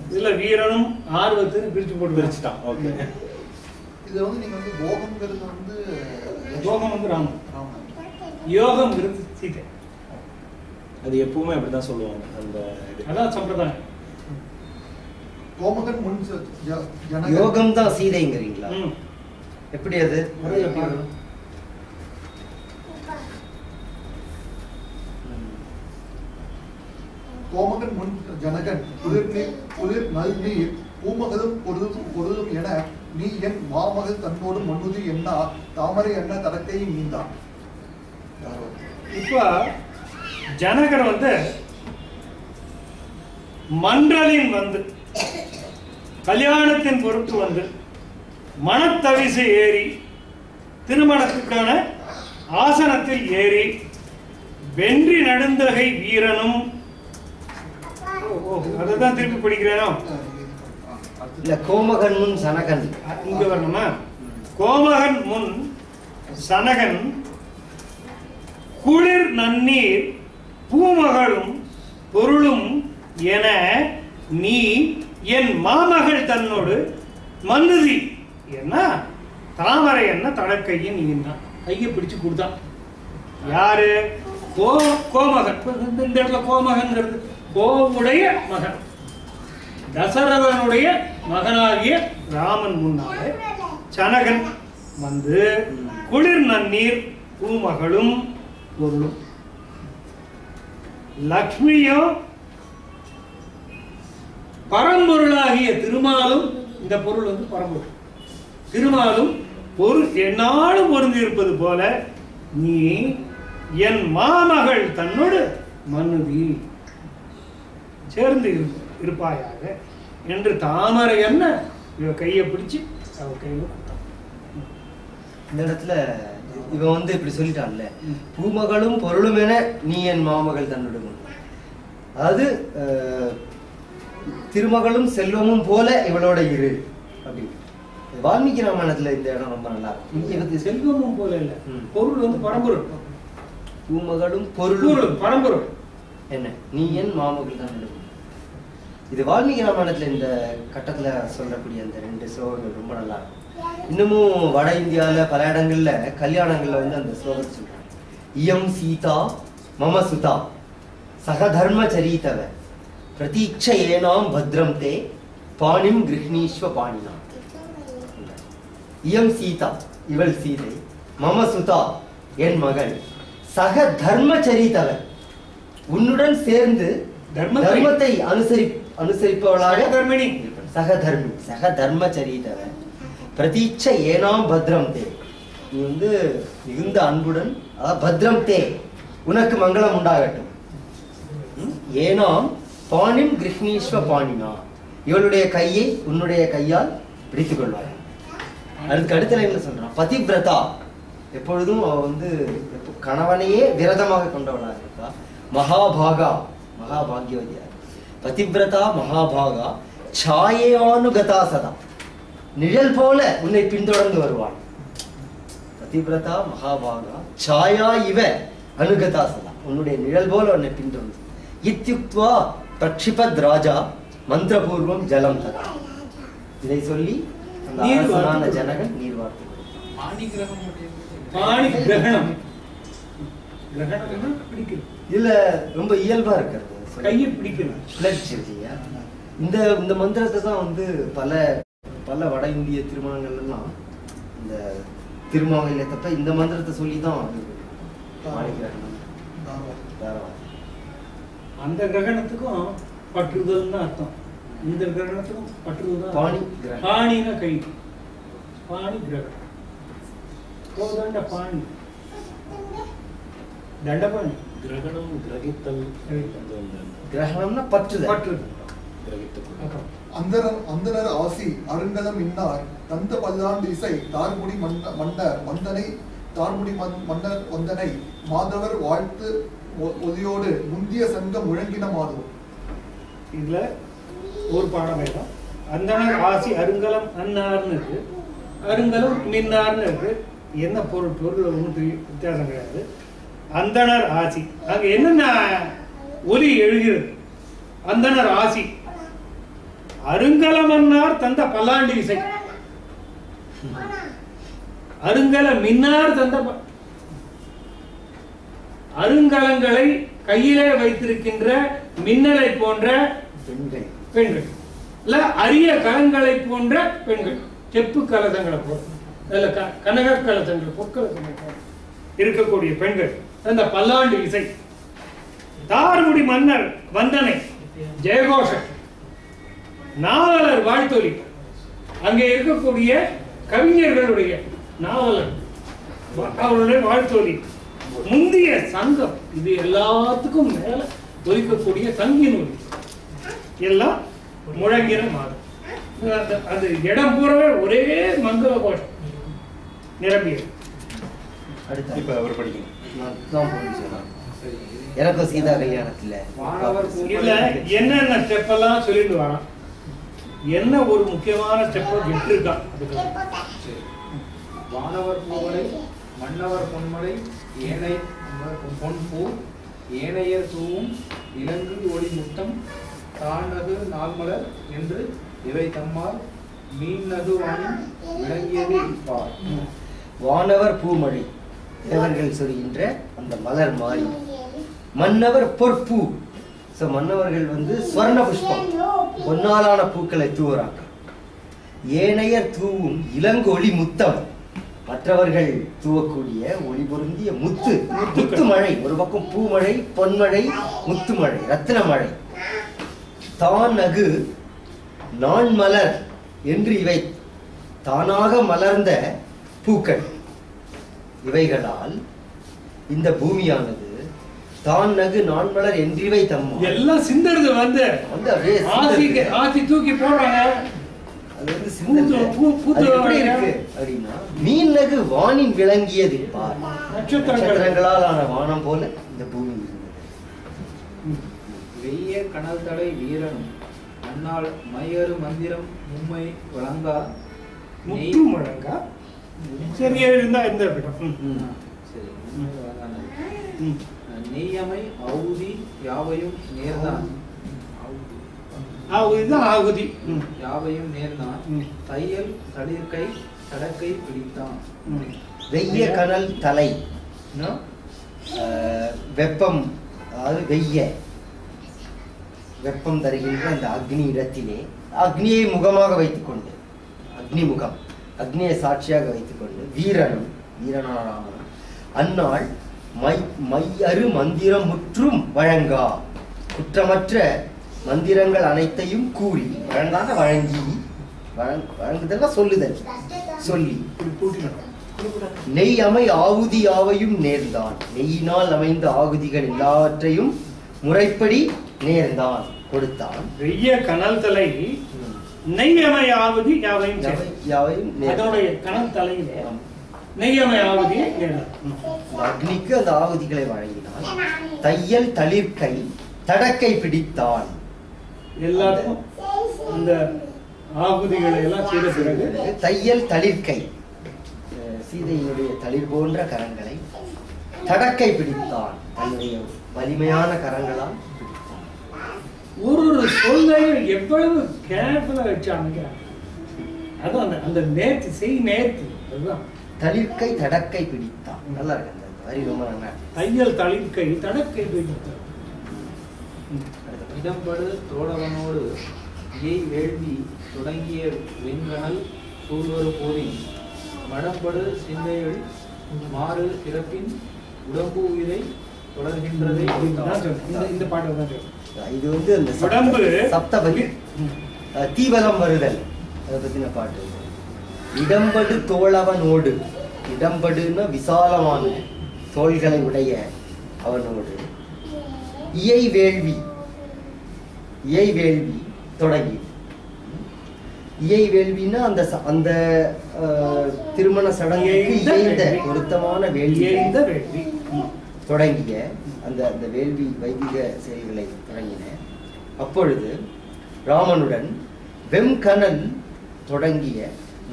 இதுல வீரனும் ஆர்வத்துன்னு பிரிச்சுட்டான். ஓகே, இது வந்து நீங்க வந்து போகம்ங்கிறது வந்து போகம் வந்து ராமன், யோகம் சீதை. அது எப்பவுமே அப்படிதான் சொல்லுவாங்க. அந்த அதான் சம்பிரதாயம். கோமகன் முன் யோகம் தான் சீதைங்கிறீங்களா? எப்படி அது? கோமகன் முன் ஜனகன் குளிர் நல் நீர் பூமகதும் பொருதும் என நீ என் மாமகள் தன்னோடு மண்ணுதி என்ன தாமரை என்ன தடத்தை நீந்தான். இப்ப ஜனகர் வந்து மன்றலின் வந்து கல்யாணத்தின் பொருட்டு வந்து மனத்தவிசு ஏறி திருமணத்துக்கான ஆசனத்தில் ஏறி வென்றி நடுந்தகை வீரனும், அதுதான் திருப்பி படிக்கிறேனோ இல்ல, கோமகன் முன் சனகன் இங்க வரணுமா? கோமகன் முன் சனகன் குளிர் நன்னீர் பூமகளும் பொருளும் என நீ என் மாமகள் தன்னோடு மன்னுதி என்ன தாமரை என்ன தடக்கையின் நீந்தான். கையை பிடிச்சு கொடுத்தான். யாரு? கோமகன். இந்த இடத்துல கோமகன்ங்கிறது கோவுடைய மகன், தசரதனுடைய மகனாகிய ராமன் முன்னாலே சனகன் வந்து குளிர் நன்னீர் பூமகளும் பொருளும், லக்ஷ்மியும் பரம்பொருளாகிய திருமாலும், இந்த பொருள் வந்து பரம்பொருள், திருமாலும் பொருள் என்னாலும் பொருந்தி இருப்பது போல நீ என் மாமகள் தன்னோடு மன்னுதி சேர்ந்து இருப்பாயாக என்று தாமரை என்ன இவ கையை பிடிச்சு அவ கையில கொடுத்தான். இந்த இடத்துல இவன் வந்து இப்படி சொல்லிட்டான்ல, பூமகளும் பொருளும் என நீ என் மாமகள் தன்னோடு. அதாவது திருமகளும் செல்வமும் போல இவளோட இரு அப்படின்னு. வால்மீகி ராமாயணத்துல இந்த இடம் ரொம்ப நல்லா இருக்கும். செல்வமும் போல இல்ல, பொருள் வந்து பரம்பொருள். பூமகளும் பொருளும் பரம்பொருள் என்ன நீ என் மாமகள் தன்னோடு. இது வால்மீகி ராமாயணத்துல இந்த கட்டத்துல சொல்லக்கூடிய அந்த ரெண்டு ஸ்லோகங்கள் ரொம்ப நல்லா இருக்கும். இன்னமும் வட இந்தியால பல இடங்கள்ல கல்யாணங்கள்ல வந்து அந்த ஸ்லோகத்தை சொல்றாங்க. இயம் சீதா மம சுதா சகதர்ம சரிதவ பிரதீட்ச ஏனாம் பத்ரம் தே பாணிம் கிருஹ்ணீஸ்வ பாணினா. இயம் சீதா, இவள் சீதை, மம சுதா, என் மகள், சக தர்ம சரிதவ, உன்னுடன் சேர்ந்து தர்மத்தை அனுசரிப்பவளாக, சகதர்மி சக தர்ம சரிதவ பிரதீட்ச ஏனாம் பத்ரம் தே, நீ வந்து மிகுந்த அன்புடன் பத்ரம் தே உனக்கு மங்களம் உண்டாகட்டும். ஏனாம் பாணிம் கிருஹ்ணீஸ்வ பாணினா, இவளுடைய கையை உன்னுடைய கையால் பிடித்துக் கொள்வாய். அதுக்கு அடுத்த லைன்ல சொல்றான், பதிவிரதா, எப்பொழுதும் அவ வந்து கணவனையே விரதமாக கொண்டவளாக இருக்கா. மகாபாகா, மகாபாகியவதியா, பதிவிரதா மகாபாகா சாயானுகதா சதா, நிழல் போல உன்னை பின்தொடர்ந்து வருவாள். பதிவிரதா மகாபாகா சாயா இவ அனுகதா சதா, உன்னுடைய நிழல் போல உன்னை பின்தொடர்ந்து. இத்யுக்த்வா பிரக்ஷிபத் ராஜா மந்திரபூர்வம் ஜலம் தரா, இதை சொல்லி அந்த அரசனான ஜனகன் நீர் வார்த்தை. இதுல ரொம்ப இயல்பா இருக்கிறது, கையை பிடிக்கணும். இந்த இந்த மந்திரத்தை தான் வந்து பல பல வட இந்திய திருமணங்கள் எல்லாம் இந்த திருமாங்கல்யத்தப்ப இந்த மந்திரத்தை சொல்லி தான் அந்த கிரகணத்துக்கும் பற்றுதல் தான் அர்த்தம், இந்த கிரகணத்துக்கும் பற்றுதல் தான். பாணி பாணினா கை, பாணி கிரகணம். கோதண்ட பாணி தண்டபாணி கிரகணம் கிரகித்தல் கிரகணம்னா பற்றுதல். பற்றுதல். கிரகித்துக் அந்தனர் ஆசி அருங்கலம் இன்னார் தந்த பல்லாண்டு இசை தார்முடி மந்தனை தார்முடி மன்னர் வந்தனை மாதவர் வாழ்த்து ஒலியோடு முந்திய சங்கம் முழங்கின மாதவம். இதுல ஒரு பாடம் வேணும். அந்தனர் ஆசி அருங்கலம் அன்னார்னு இருக்கு, அருங்கலம் மின்னார்னு இருக்கு. என்ன பொருள் பொருள் ஒன்றும் வித்தியாசம் கிடையாது. அந்தனர் ஆசி அங்க என்னென்ன ஒலி எழுகிறது? அந்தனர் ஆசி அருங்கலம் அன்னார் தந்த பல்லாண்டு இசை, அருங்கல மின்னார் தந்த அருங்கலங்களை கையிலே வைத்திருக்கின்ற மின்னலை போன்ற பெண்கள் இல்ல அரிய கலங்களை போன்ற பெண்கள், செப்பு கலசங்களை போன்ற கனக கலசங்கள் பொற்கலசங்கள் போன்ற இருக்கக்கூடிய பெண்கள் அந்த பல்லாண்டு இசை. தார்முடி மன்னர் வந்தனை ஜெயகோஷன் நாவலர் வாழ்த்தொலி, அங்கே இருக்கக்கூடிய கவிஞர்களுடைய நாவலர் அவருடைய வாழ்த்தொலி, முந்திய சங்கம், இது எல்லாத்துக்கும் மேல ஒலிக்கக்கூடிய சங்கின் ஒலி எல்லாம் முழங்கிற மாதம். அது இடம் பூரவே ஒரே மங்கள கோஷம் நிரம்பியது. இப்ப அவர் படிக்கணும். எனக்கும் சீதா கல்யாணத்துல இல்ல என்னென்ன ஸ்டெப் எல்லாம் சொல்லிட்டு வரான், என்ன ஒரு முக்கியமான ஸ்டெப் விட்டுருக்கான். வானவர் பூவலை மன்னவர் பொன்மலை ஏனை பொன்பூ ஏனையர் தூவும் இலங்கு ஒளி முத்தம் தாழ்நகு நாள்மலர் என்று இவை தம்மால் மீன் நகு வானின் விளங்கியது பார். வானவர் பூமழை தேவர்கள் சொல்கின்ற அந்த மலர் மாறி, மன்னவர் பொற்பூ. மன்னவர்கள் ஸ்வர்ண புஷ்பம் பொன்னாலான பூக்களை தூவுறாங்க. ஏனையர் தூவும் இளங்கொளி முத்தம், மற்றவர்கள் தூவக்கூடிய ஒளி பொருந்திய முத்து முத்து மழை. ஒரு பக்கம் பூமழை, பொன்மழை, முத்து மழை, ரத்தின மழை. தான் நகு நான் மலர் என்று இவை தானாக மலர்ந்த பூக்கள். இவைகளால் இந்த பூமியானது தான் நகு நான் மலர் என்றிவை தம்மா எல்லாம் சிந்தறது ஆசி தூக்கி போடுறாங்க. அது எப்படி இருக்கு அப்படின்னா, மீன் நகு வானின் விளங்கியது பார். நட்சத்திரங்களால் ஆன வானம் போல இந்த பூமி இருந்தது. வெய்ய கனல் தலை வீரனும் அன்னால் மையறு மந்திரம் மும்மை வழங்கா முற்றும் வழங்கா சரியா இருந்தா சரி நெய்யமை ஆவுதி யாவையும் நேர்தான் ஆகுதி யாவையும் நேர்தான் தையல் தளிர்கை தடக்கை பிடித்தான். வெய்ய கனல் தலை வெப்பம், அதாவது வெப்பம் தருகின்ற அந்த அக்னி இடத்திலே அக்னியை முகமாக வைத்துக் கொண்டு, அக்னி முகம், அக்னியை சாட்சியாக வைத்துக் கொண்டு வீரனான அந்நாள் மையறு மந்திரம் முற்றும் வழங்கா, குற்றமற்ற மந்திரங்கள் அனைத்தையும் கூறி வழங்காத வழங்கி, வழங்குதல் சொல்லுதல் சொல்லி நெய் அமை ஆகுதி யாவையும் நேர்ந்தான். நெய்யினால் அமைந்த ஆகுதிகள் எல்லாவற்றையும் முறைப்படி நேர்ந்தான் கொடுத்தான். வெய்ய கனல் தலை நெய்யமை ஆகுதி யாவையும் அதனுடைய கனல் தலையிலே நெய்யமை ஆகுதி அக்னிக்கு அந்த ஆகுதிகளை வழங்கினான். தையல் தளிர்கை தடக்கை பிடித்தான். எல்லாருக்கும் அந்த ஆகுதிகளை எல்லாம் செய்த பிறகு தையல் தளிர்கை, சீதையினுடைய தளிர் போன்ற கரங்களை தடக்கை பிடித்தான். தன்னுடைய வலிமையான கரங்களால் பிடித்தான். ஒரு சொல்லையும் எவ்வளவு கேர்ஃபுல்லா வச்சு அமைக்கிறாங்க. அதுவும் அந்த நேர்த்தி செய் நேர்த்தி. அதுதான் தளிர்கை தடக்கை பிடித்தான். நல்லா இருக்கு அந்த வரி, ரொம்ப நல்லா. தையல் தளிர்கை தடக்கை பிடித்தான். இடம்படு தோழவனோடு ஏய் வேள்வி தொடங்கிய வெண்கணல் சூழ்வரு போதின் மடம்படு சிந்தைகள் மாறு பிறப்பின் உடம்பு உயிரை தொடர்கின்றதை இந்த பாட்டு தான். இது அந்த உடம்பு சப்தபதி தீவலம் வருதல் அதை பத்தின பாட்டு. இடம்படு தோழவனோடு இடம்படுன விசாலமான தோள்களை உடைய அவனோடு இயை வேள்வி தொடங்கி, இயை வேள்வின்னா அந்த அந்த திருமண சடங்குக்கு இயைந்த பொருத்தமான வேள்வி தொடங்கிய அந்த அந்த வேள்வி வைதிக செயல்களை தொடங்கின. அப்பொழுது ராமனுடன் வெம்கனல் தொடங்கிய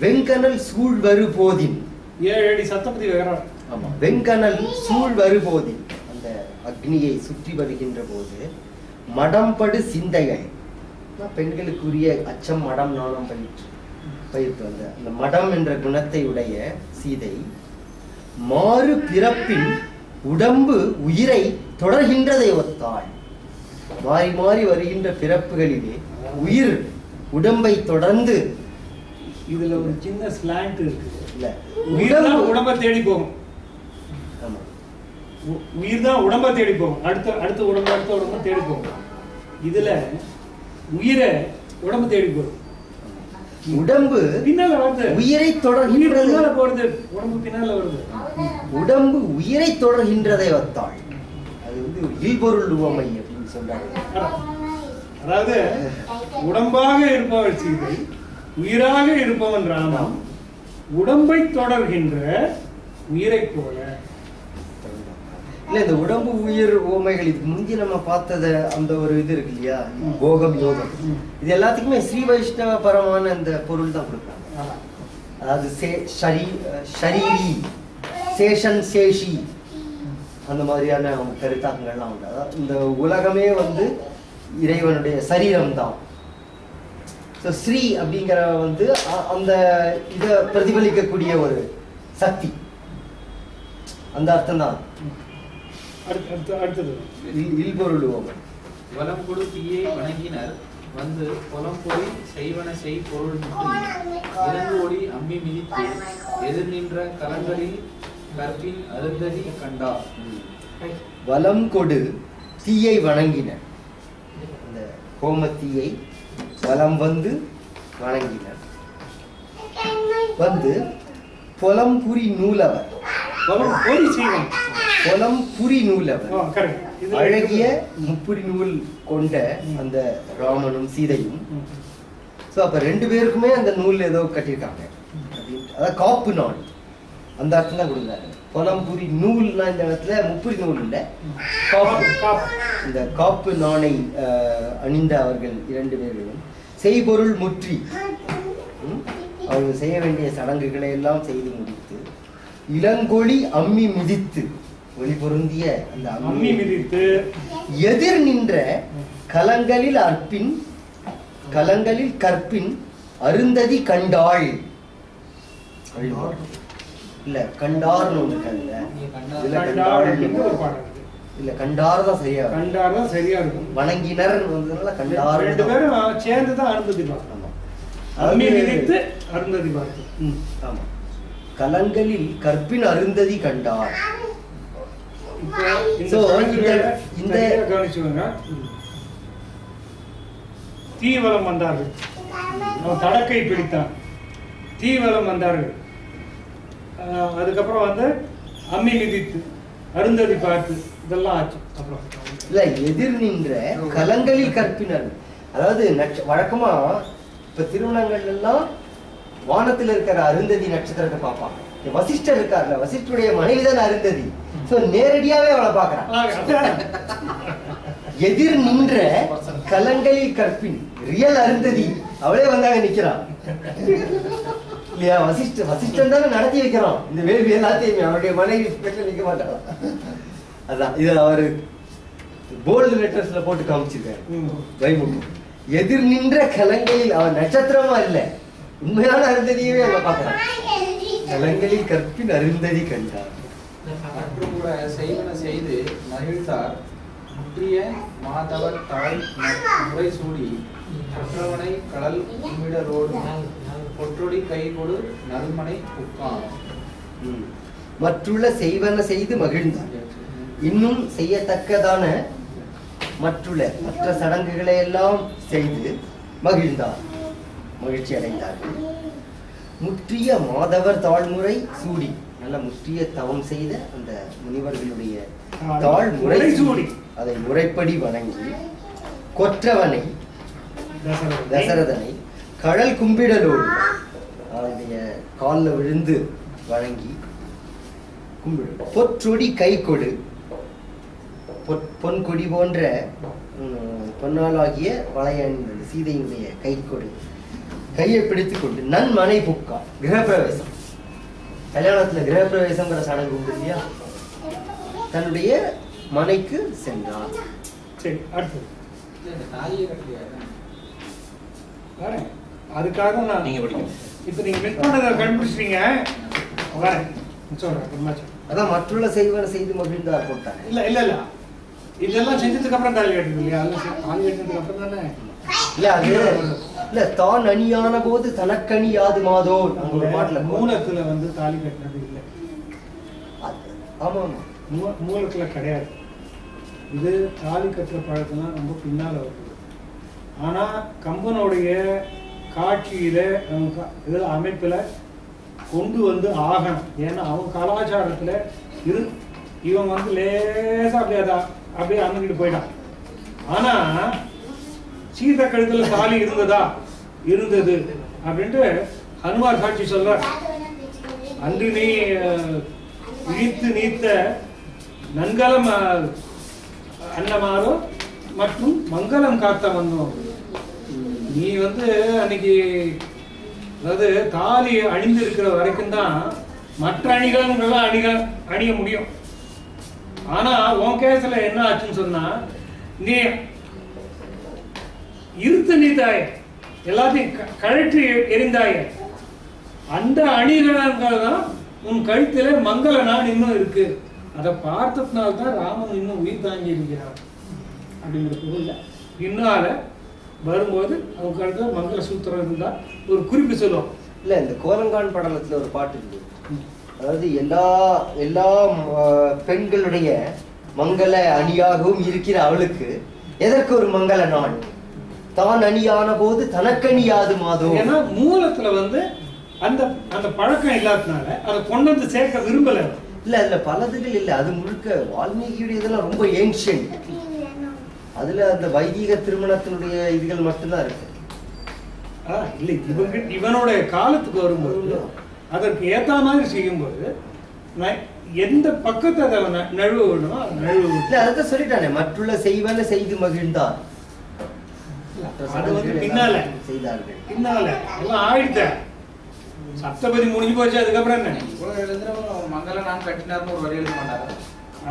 வெங்கனல் சூழ்வரு போதின் 7 அடி சத்தபதி வேறார். ஆமா, வெங்கனல் சூழ்வரு போதின் அந்த அக்னியை சுற்றி வருகின்ற போது மடம்படு சிந்தைகள், பெண்களுக்குரிய அச்சம் மடம் நாணம் பயிர்த்து வந்த அந்த மடம் என்ற குணத்தை உடைய சீதை மாறு பிறப்பின் உடம்பு உயிரை தொடர்கின்றதை ஒத்தாள். மாறி மாறி வருகின்ற பிறப்புகளிலே உயிர் உடம்பை தொடர்ந்து. இதுல ஒரு சின்ன ஸ்லாண்ட் இருக்கு. இல்ல, உடம்பை தேடி போகும். உயிர் தான் உடம்பை தேடி போகும். அடுத்த உடம்பு தேடி போகும். இதுல உயிரை உடம்பு தேடி போகும். உடம்பு பின்னால வருது, உயிரை தொடர்கின்றது போறது. உடம்பு பின்னால வருது. உடம்பு உயிரை தொடர்கின்றதை ஒத்தாள். அது வந்து இல்பொருள் உவமை அப்படின்னு சொல்றாங்க. அதாவது உடம்பாக இருப்பவள் சீதை, உயிராக இருப்பவன் ராமன், உடம்பை தொடர்கின்ற உயிரை போல. இல்ல, இந்த உடம்பு உயிர் ஓமைகள் இதுக்கு முந்தி நம்ம பார்த்தத அந்த ஒரு இது இருக்கு இல்லையா, போகம் யோகம், இது எல்லாத்துக்குமே ஸ்ரீ வைஷ்ணவ பரமான இந்த பொருள் தான் கொடுக்குறாங்க. அதாவது ஷரீரி, சேஷன், சேஷி, அந்த மாதிரியான அவங்க கருத்தாக்கங்கள்லாம் உண்டு. அதாவது இந்த உலகமே வந்து இறைவனுடைய சரீரம் தான். ஸ்ரீ அப்படிங்கிற வந்து அந்த இதை பிரதிபலிக்கக்கூடிய ஒரு சக்தி, அந்த அர்த்தம் தான். இல்பொருள் ஓமை. வலம் கொடு தீயை வணங்கினர் வந்து பொலம்பொழி செய்வன செய் பொருள் முற்றி இறங்கு ஒளி அம்மி மிதித்து எதிர் நின்ற கலங்களில் கற்பின் அருந்ததி கண்டார். வலம் கொடு தீயை வணங்கினர், அந்த கோமத்தீயை வலம் வந்து வணங்கினர். வந்து பொலம்புரி நூலவர், பொலம்புரி நூலவர், அழகிய முப்புரி நூல் கொண்ட அந்த ராமனும் சீதையும். சோ அப்ப ரெண்டு பேருக்குமே அந்த நூல் ஏதோ கட்டியிருக்காங்க. அதான் காப்பு நாள், அந்த அர்த்தம் தான் கொடுக்குறாரு. பொலம்புரி நூல்னா இந்த இடத்துல முப்புரி நூல் இல்ல, காப்பு. இந்த காப்பு நாணை அணிந்த அவர்கள் இரண்டு பேர்களும் செய்பொருள் முற்றி அவர்கள் செய்ய வேண்டிய சடங்குகளை எல்லாம் செய்து முடித்து இளங்கொழி அம்மி மிதித்து, ஒளி பொருந்திய அந்த அம்மி மிதித்து எதிர் நின்ற கலங்களில் கற்பின் அருந்ததி கண்டாள். இல்ல, கண்டார்னு ஒண்ணு இல்ல, கண்டார் தான் சரியா, கண்டார் தான் சரியா இருக்கும். வணங்கினர் கண்டார், ரெண்டு பேரும் சேர்ந்து தான் அருந்ததி பார்க்கணும். அம்மி மிதித்து அருந்ததி பார்த்து. ஆமா, கலங்களில் கற்பின் அருந்ததி கண்டார். இந்த கவனிச்சுக்கோங்க. தீவலம் வந்தார்கள், அவன் தடக்கை பிடித்தான், தீவலம் வந்தார்கள். அதுக்கப்புறம் வந்து அம்மி மிதித்து அருந்ததி பார்த்து இதெல்லாம் ஆச்சு. அப்புறம் இல்ல, எதிர் நின்ற கலங்களில் கற்பினர், அதாவது வழக்கமா இப்ப திருமணங்கள் எல்லாம் வானத்தில் இருக்கிற அருந்ததி நட்சத்திரத்தை பார்ப்பாங்க. வசிஷ்டர் இருக்காருல்ல, வசிஷ்டருடைய மனைவிதான் அருந்ததி. சோ நேரடியாவே அவளை பாக்குறான். எதிர் நின்ற கலங்களில் கற்பின் ரியல் அருந்ததி அவளே வந்தாங்க நிக்கிறான் இல்லையா. வசிஷ்டன் தானே நடத்தி வைக்கிறான் இந்த வேள்வி எல்லாத்தையுமே. அவருடைய மனைவி ஸ்பெஷல் நிக்க மாட்டாங்க. அதான் இது அவரு போல்டு லெட்டர்ஸ்ல போட்டு காமிச்சிருக்காரு வைமுகம். எதிர் நின்ற கலங்களில் அவன் நட்சத்திரமா இல்ல, உண்மையான அருந்ததியவே அவ பாக்குறான். கலங்களில் கற்பின் அருந்ததி கண்டார். மற்றும் கூட செய்வன செய்து மகிழ்ந்தார் முற்றிய மாதவர் தாய் முறை சூடி மற்றவனை கடல் குமிடரோடு பொற்றொடி கை கொடு நல்மனை உட்கான். மற்றுள்ள செய்வன செய்து மகிழ்ந்தார். இன்னும் செய்யத்தக்கதான மற்ற சடங்குகளை எல்லாம் செய்து மகிழ்ந்தார், மகிழ்ச்சி அடைந்தார்கள். முற்றிய மாதவர் தாழ்முறை சூடி, நல்ல முற்றிய தவம் செய்த அந்த முனிவர்களுடைய தாள் தாழ் முறைசூடி முறைசூடி அதை முறைப்படி வணங்கி கொற்றவனை தசரதனை கடல் கும்பிடலோடு அவருடைய காலில் விழுந்து வணங்கி கும்பிடு. பொற்றொடி கை கொடு, பொன் கொடி போன்ற பொன்னாலாகிய வளையணிந்தது சீதையினுடைய கை கொடு, கையை பிடித்து கொண்டு நன்மனை புக்கா. கிரகப்பிரவேசம், கல்யாணத்துல கிரகப்பிரவேசங்கிற சடங்கு உண்டு இல்லையா, தன்னுடைய மனைக்கு சென்றார். சரி, அடுத்தது இந்த தாலியை கட்டலையா? வரேன். அதுக்காக நான் நீங்க படிக்கணும். இப்ப நீங்க மிஸ் பண்ணதை கண்டுபிடிச்சிட்டீங்க. வரேன் சொல்றேன். அதான் மற்றுள்ள செய்வன செய்து மகிழ்ந்தார் போட்டாங்க. இல்ல இல்ல இல்ல இதெல்லாம் செஞ்சதுக்கு அப்புறம் தாலி கட்டுறது இல்லையா? தாலி கட்டினதுக்கு அப்புறம் தானே. இல்ல அது இல்ல தான் அணியான போது தனக்கணியாது மாதோ ஒரு பாட்டுல மூலத்துல வந்து தாலி கட்டினது இல்லை. ஆமா ஆமா மூலத்துல கிடையாது. இது தாலி கட்டுற பழக்கம்லாம் ரொம்ப பின்னால வருது. ஆனா கம்பனுடைய காட்சியில இதுல அமைப்புல கொண்டு வந்து ஆகணும். ஏன்னா அவன் கலாச்சாரத்துல இவன் வந்து லேசா அப்படியே அமைக்கிட்டு போயிட்டான். ஆனா சீத கழுத்துல தாலி இருந்தது அப்படின்ட்டு ஹனுமார் சாட்சி சொல்ற. அன்று நீ இழித்து நீத்த நன்கலம் அன்னமாரோ மற்றும் மங்களம் காத்த வந்தோம். நீ வந்து அன்னைக்கு அதாவது தாலி அணிந்து இருக்கிற வரைக்கும் தான் மற்ற அணிகள்லாம் அணிய முடியும். ஆனா உன் கேஸ்ல என்ன ஆச்சுன்னு சொன்னா, நீ இருத்து நீத்தாய எல்லாத்தையும் கழற்றி எரிந்தாய அந்த அணிகளால் தான் உன் கழுத்துல மங்கள நாள் இன்னும் இருக்கு. அதை பார்த்ததுனால்தான் ராமன் இன்னும் உயிர் தாங்கி இருக்கிறார் அப்படிங்கிற பொருள் பின்னால வரும்போது அவங்க கழுத்துல மங்கள சூத்திரம் இருந்தா ஒரு குறிப்பு சொல்லுவோம். இல்ல இந்த கோலங்கான் படலத்துல ஒரு பாட்டு இருக்கு. அதாவது எல்லா பெண்களுடைய மங்கள அணியாகவும் இருக்கிற அவளுக்கு எதற்கு ஒரு மங்கள நாள்? தான் அணியான போது தனக்கணியாது மாதோ. ஏன்னா மூலத்துல வந்து அந்த அந்த பழக்கம் இல்லாதனால அதை கொண்டு வந்து சேர்க்க விரும்பல. இல்ல அதுல பலதுகள் இல்ல, அது முழுக்க வால்மீகியுடைய இதெல்லாம் ரொம்ப ஏன்ஷியன்ட். அதுல அந்த வைதிக திருமணத்தினுடைய இதுகள் மட்டும்தான் இருக்கு. இல்ல இவனோட காலத்துக்கு வரும்போது அதற்கு ஏத்த மாதிரி செய்யும்போது எந்த பக்கத்தை அதை நழுவணுமோ நழுவு. இல்ல அதான் சொல்லிட்டானே, மற்றுள்ள செய்வன செய்து மகிழ்ந்தார். அது வந்து பின்னால செய்தார்கள். பின்னால எல்லாம் ஆயிடுத்த சப்தபதி முடிஞ்சு போச்சு. அதுக்கப்புறம் என்ன மங்கள நான் கட்டினார்னு ஒரு வரி எழுத மாட்டாரா?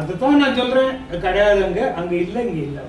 அதுதான் நான் சொல்றேன். கிடையாது, அங்க இல்ல இங்க இல்ல.